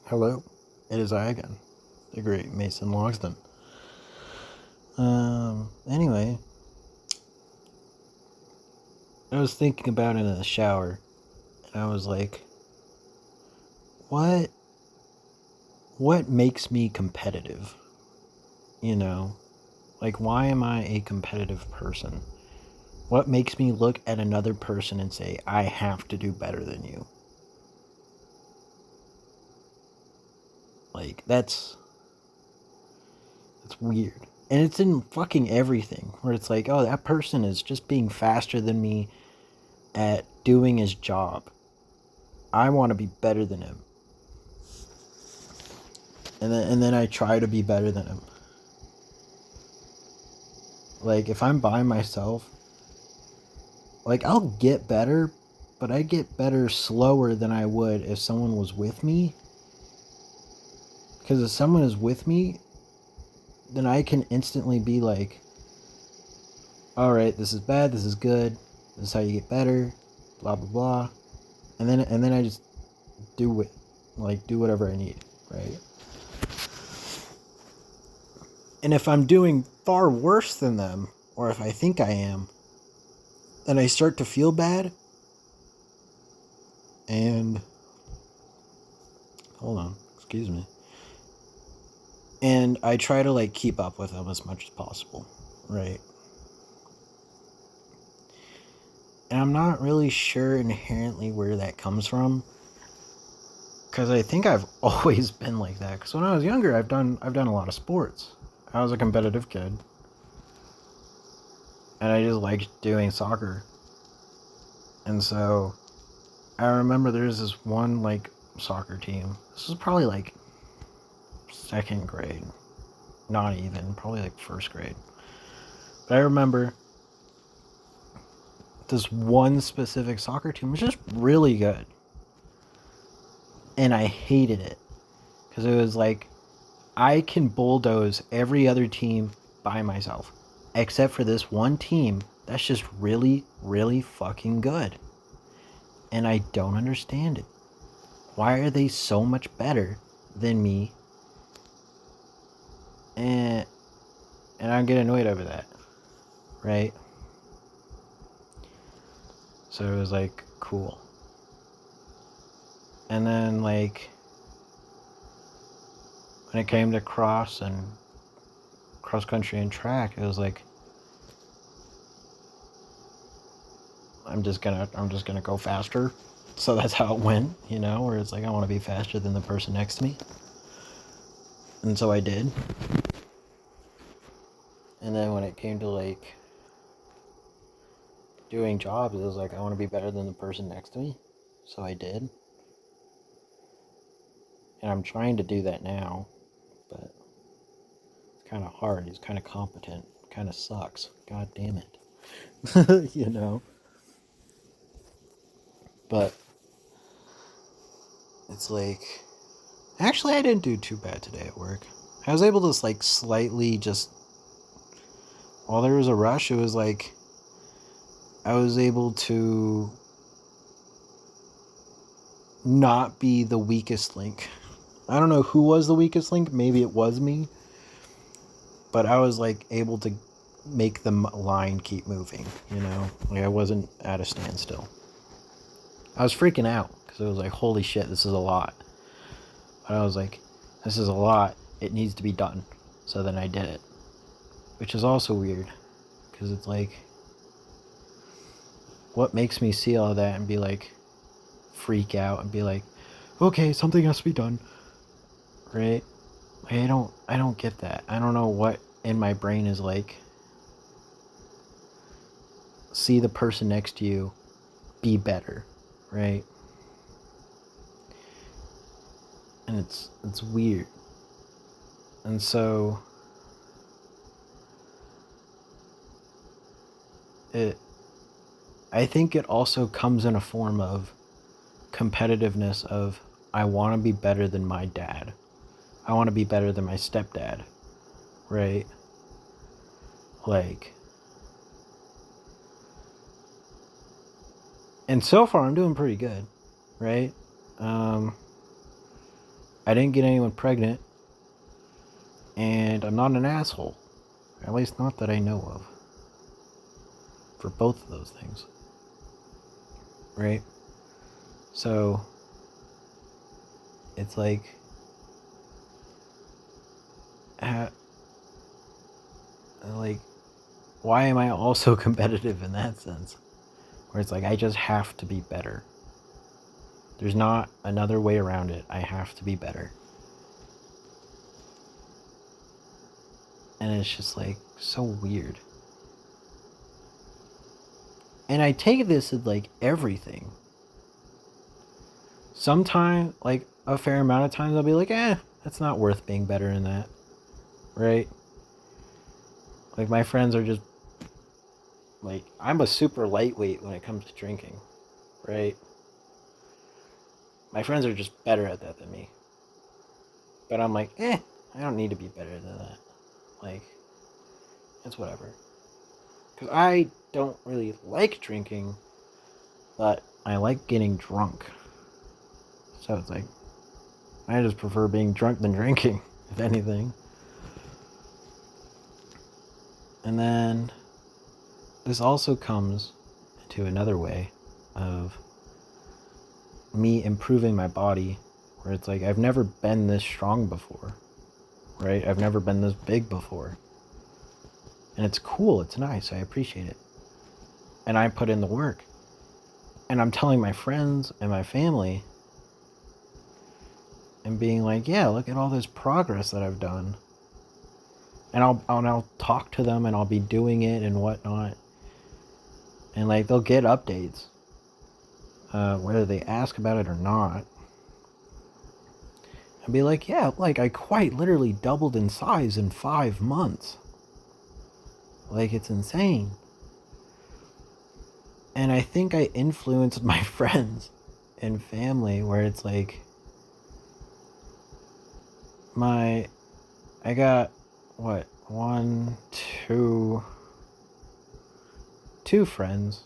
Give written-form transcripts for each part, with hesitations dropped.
Hello, it is I again, the great Mason Logsdon. Anyway, I was thinking about it in the shower, and I was like, what, what makes me competitive? You know, like, why am I a competitive person? What makes me look at another person and say, I have to do better than you? Like, that's weird. And it's in fucking everything, where it's like, oh, that person is just being faster than me at doing his job. I want to be better than him. And then I try to be better than him. Like if I'm by myself, like I'll get better, but I get better slower than I would if someone was with me. Because if someone is with me, then I can instantly be like, all right, this is bad, this is good, this is how you get better, blah blah blah, and then I just do it, like do whatever I need, right? And if I'm doing far worse than them, or if I think I am, then I start to feel bad. And hold on, excuse me. And I try to like keep up with them as much as possible, right? And I'm not really sure inherently where that comes from, because I think I've always been like that. Because when I was younger, I've done a lot of sports. I was a competitive kid, and I just liked doing soccer. And so I remember there's this one like soccer team. This was probably like second grade, not even probably like first grade. But I remember this one specific soccer team was just really good. And I hated it because it was like I can bulldoze every other team by myself, except for this one team that's just really, really fucking good. And I don't understand it. Why are they so much better than me? And I get annoyed over that, right? So it was like cool. And then like when it came to cross country and track, it was like I'm just gonna go faster. So that's how it went, where it's like I want to be faster than the person next to me. And so I did. And then when it came to like doing jobs, it was like I want to be better than the person next to me. So I did. And I'm trying to do that now, but it's kind of hard. He's kind of competent. Kind of sucks. God damn it. But it's like actually I didn't do too bad today at work. I was able to like slightly just while there was a rush, it was like I was able to not be the weakest link. I don't know who was the weakest link. Maybe it was me. But I was like able to make the line keep moving. Like I wasn't at a standstill. I was freaking out because it was like, holy shit, this is a lot. But I was like, this is a lot. It needs to be done. So then I did it. Which is also weird because it's like, what makes me see all of that and be like, freak out and be like, okay, something has to be done, right? I don't get that. I don't know what in my brain is like. See the person next to you, be better, right? And it's weird. And so it I think it also comes in a form of competitiveness of I want to be better than my dad. I want to be better than my stepdad, right? Like, and so far I'm doing pretty good, right? Um, I didn't get anyone pregnant, and I'm not an asshole. At least not that I know of. For both of those things. Right? So, it's like, why am I also competitive in that sense? Where it's like, I just have to be better. There's not another way around it. I have to be better. And it's just like, so weird. And I take this as like everything. Sometimes, like a fair amount of times, I'll be like, that's not worth being better than that. Right? Like, my friends are just, like, I'm a super lightweight when it comes to drinking. Right? My friends are just better at that than me. But I'm like, I don't need to be better than that. Like, it's whatever. Because I don't really like drinking, but I like getting drunk. So it's like, I just prefer being drunk than drinking, if anything. And then this also comes into another way of me improving my body, where it's like, I've never been this strong before, right? I've never been this big before. And it's cool, it's nice, I appreciate it. And I put in the work. And I'm telling my friends and my family and being like, yeah, look at all this progress that I've done. And I'll talk to them and I'll be doing it and whatnot. And like, they'll get updates, whether they ask about it or not. And be like, yeah, like I quite literally doubled in size in 5 months. Like, it's insane. And I think I influenced my friends and family, where it's like, I got, what, two friends,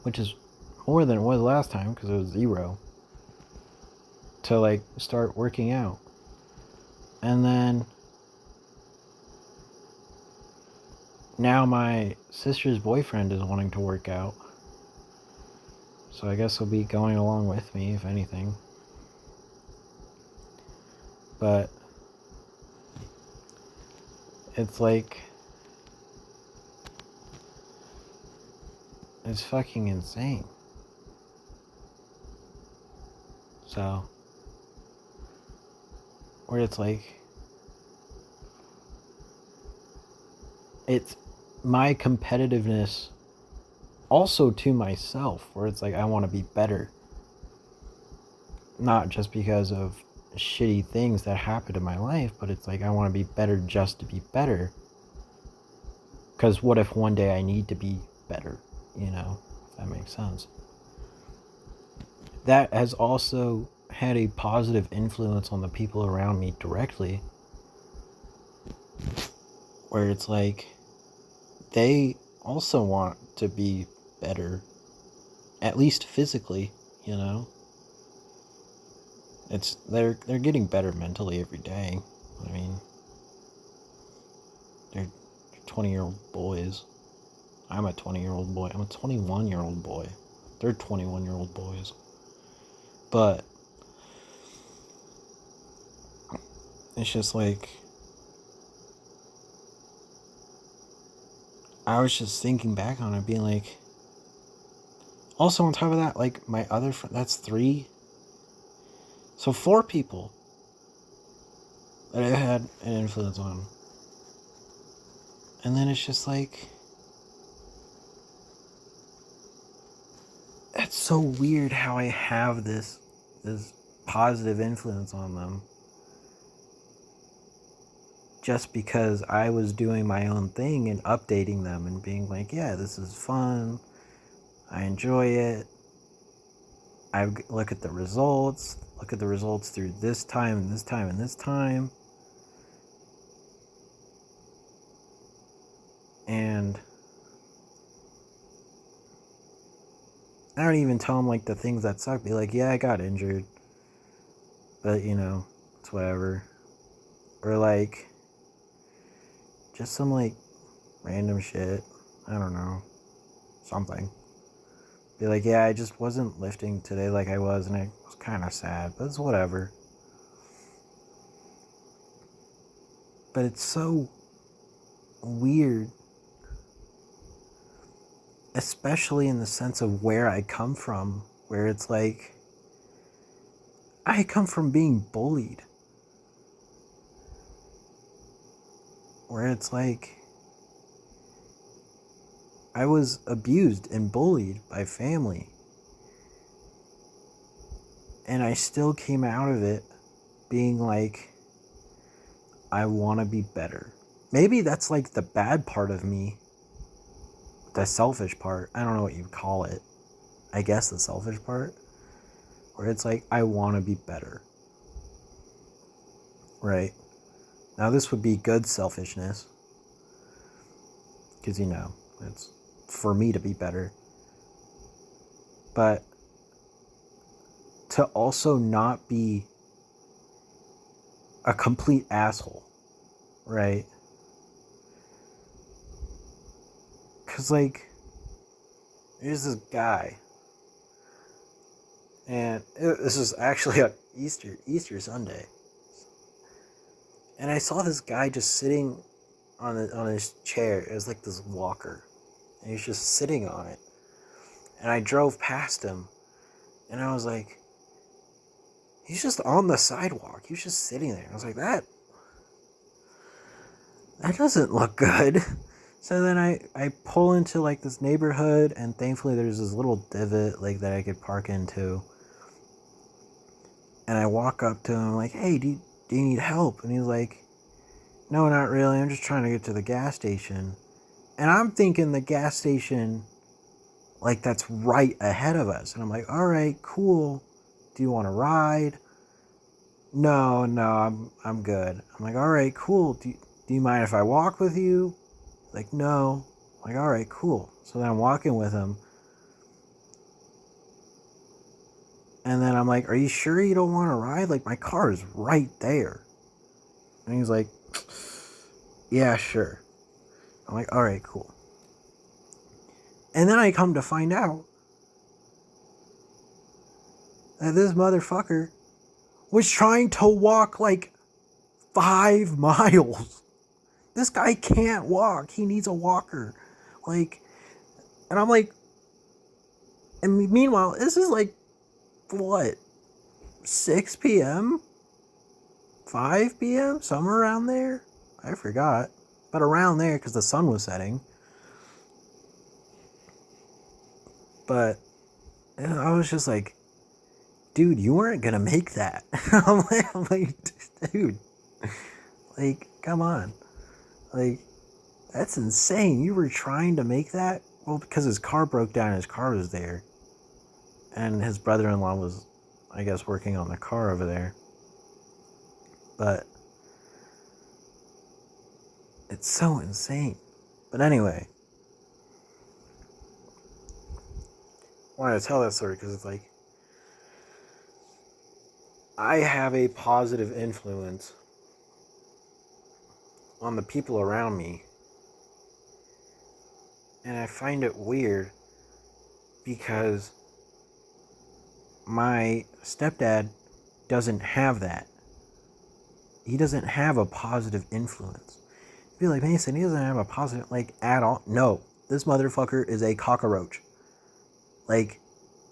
which is more than it was last time because it was 0, to like start working out. And then now my sister's boyfriend is wanting to work out. So I guess he'll be going along with me, if anything. But it's like, it's fucking insane. So, where it's like, it's my competitiveness also to myself, where it's like, I want to be better. Not just because of shitty things that happened in my life, but it's like, I want to be better just to be better. Because what if one day I need to be better, if that makes sense. That has also had a positive influence on the people around me directly, where it's like, they also want to be better, at least physically, It's they're getting better mentally every day. I mean, they're 20-year-old boys. I'm a 20-year-old boy. I'm a 21-year-old boy. They're 21-year-old boys. But it's just like, I was just thinking back on it, being like, also on top of that, like, my other friend, that's 3. So 4 people that I had an influence on. And then it's just like, it's so weird how I have this positive influence on them. Just because I was doing my own thing and updating them and being like, yeah, this is fun. I enjoy it. I look at the results. Look at the results through this time and this time and this time. And I don't even tell them like the things that suck. Be like, yeah, I got injured. But, it's whatever. Or, like, just some, like, random shit. I don't know. Something. Be like, yeah, I just wasn't lifting today like I was, and I was kind of sad, but it's whatever. But it's so weird, especially in the sense of where I come from, where it's like, I come from being bullied. Where it's like, I was abused and bullied by family. And I still came out of it being like, I want to be better. Maybe that's like the bad part of me. The selfish part. I don't know what you call it. I guess the selfish part. Where it's like, I want to be better. Right? Now this would be good selfishness. Because, it's for me to be better. But to also not be a complete asshole. Right? Because, like, there's this guy. And this is actually on Easter Sunday. And I saw this guy just sitting on his chair. It was like this walker. And he was just sitting on it. And I drove past him. And I was like, he's just on the sidewalk. He was just sitting there. I was like, that doesn't look good. So then I pull into like this neighborhood, and thankfully there's this little divot like that I could park into. And I walk up to him like, hey, do you need help? And he's like, no, not really. I'm just trying to get to the gas station. And I'm thinking the gas station, like, that's right ahead of us. And I'm like, all right, cool. Do you want to ride? No, I'm good. I'm like, all right, cool. Do you mind if I walk with you? Like, no. I'm like, all right, cool. So then I'm walking with him. And then I'm like, are you sure you don't want to ride? Like, my car is right there. And he's like, yeah, sure. I'm like, all right, cool. And then I come to find out that this motherfucker was trying to walk like 5 miles. This guy can't walk. He needs a walker. Like, and I'm like, and meanwhile, this is like, what, 6 p.m.? 5 p.m.? Somewhere around there? I forgot. But around there, because the sun was setting. But I was just like, dude, you weren't going to make that. I'm like, dude, like, come on. Like, that's insane. You were trying to make that? Well, because his car broke down, his car was there. And his brother-in-law was, I guess, working on the car over there. But it's so insane. But anyway, I wanted to tell that story because it's like, I have a positive influence on the people around me. And I find it weird because my stepdad doesn't have that. He doesn't have a positive influence. You'd be like, Mason, he doesn't have a positive, like, at all. No, this motherfucker is a cockroach. Like,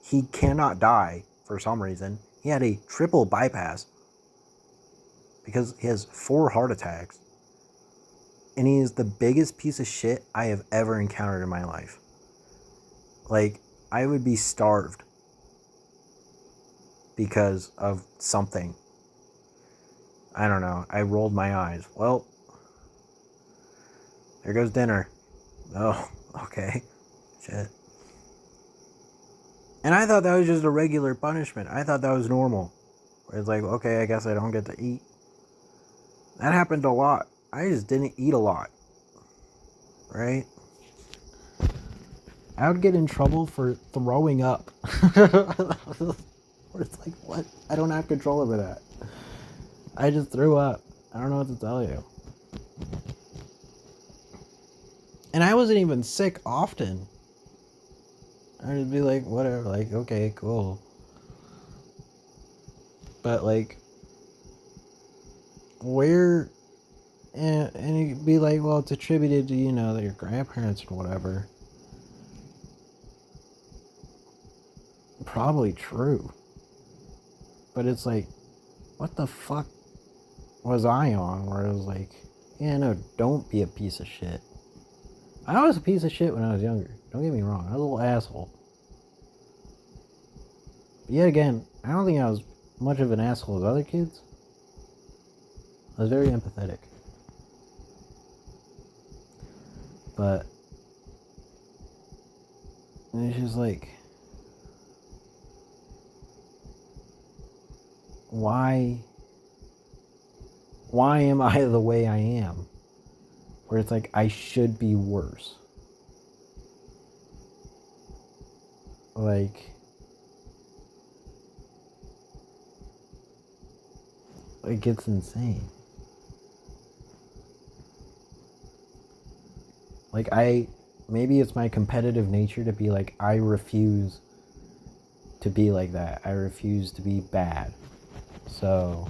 he cannot die for some reason. He had a triple bypass because he has 4 heart attacks. And he is the biggest piece of shit I have ever encountered in my life. Like, I would be starved because of something. I don't know. I rolled my eyes. Well, there goes dinner. Oh, okay. Shit. And I thought that was just a regular punishment. I thought that was normal. Where it's like, okay, I guess I don't get to eat. That happened a lot. I just didn't eat a lot. Right? I would get in trouble for throwing up. Where it's like, what? I don't have control over that. I just threw up. I don't know what to tell you. And I wasn't even sick often. I'd be like, whatever, like, okay, cool. But, like, where... And you'd be like, well, it's attributed to, your grandparents or whatever. Probably true. But it's like, what the fuck was I on? Where it was like, yeah, no, don't be a piece of shit. I was a piece of shit when I was younger. Don't get me wrong. I was a little asshole. But yet again, I don't think I was much of an asshole as other kids. I was very empathetic. But it's just like, why am I the way I am? Where it's like, I should be worse. Like, it gets insane. Like, maybe it's my competitive nature to be like, I refuse to be like that. I refuse to be bad. So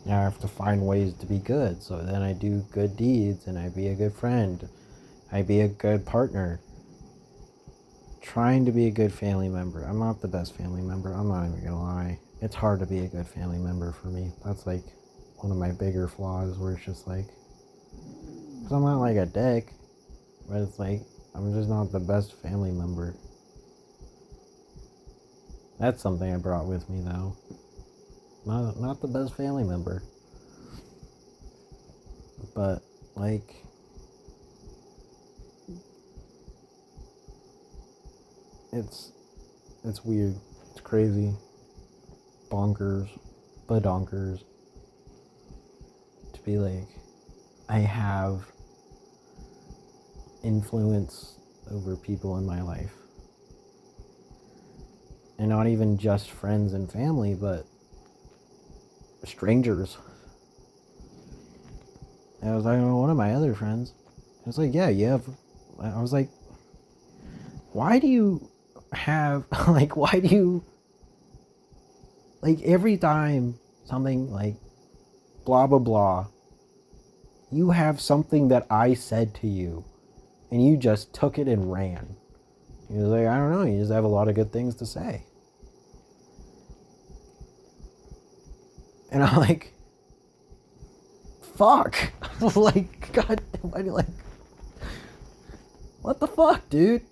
now I have to find ways to be good. So then I do good deeds and I be a good friend. I be a good partner. Trying to be a good family member. I'm not the best family member. I'm not even gonna lie. It's hard to be a good family member for me. That's like one of my bigger flaws where it's just like, because I'm not like a dick, but it's like, I'm just not the best family member. That's something I brought with me though. Not the best family member. But like, it's weird. It's crazy. Bonkers. Badonkers. To be like, I have influence over people in my life. And not even just friends and family, but strangers. And I was like, one of my other friends. I was like, yeah, you have. I was like, why do you have, like, every time something like blah, blah, blah, you have something that I said to you and you just took it and ran. He was like, I don't know, you just have a lot of good things to say. And I'm like, fuck. Like, God, like, what the fuck, dude?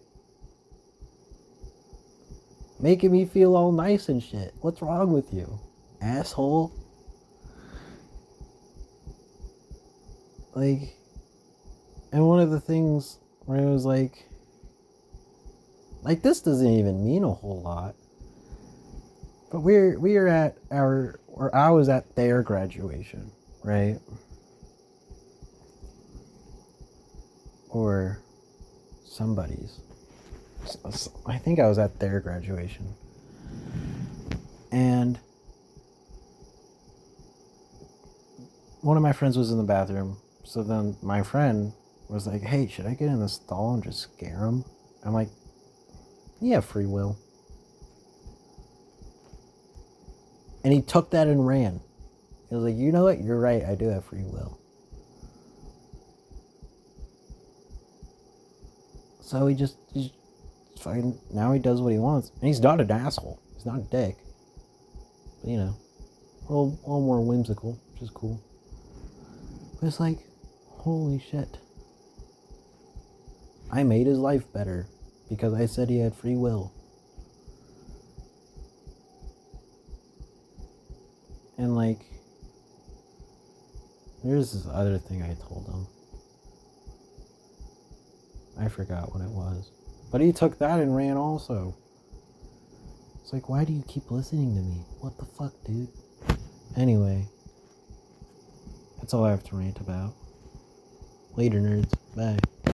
Making me feel all nice and shit. What's wrong with you, asshole? Like, and one of the things where it was like, this doesn't even mean a whole lot. But we are at or I was at their graduation, right? Or somebody's. I think I was at their graduation. And one of my friends was in the bathroom. So then my friend was like, hey, should I get in the stall and just scare him? I'm like, you have free will. And he took that and ran. He was like, you know what? You're right. I do have free will. So he's fucking, now he does what he wants. And he's not an asshole. He's not a dick. But, a little more whimsical, which is cool. But it's like, holy shit. I made his life better because I said he had free will. And like, there's this other thing I told him. I forgot what it was. But he took that and ran also. It's like, why do you keep listening to me? What the fuck, dude? Anyway. That's all I have to rant about. Later, nerds. Bye.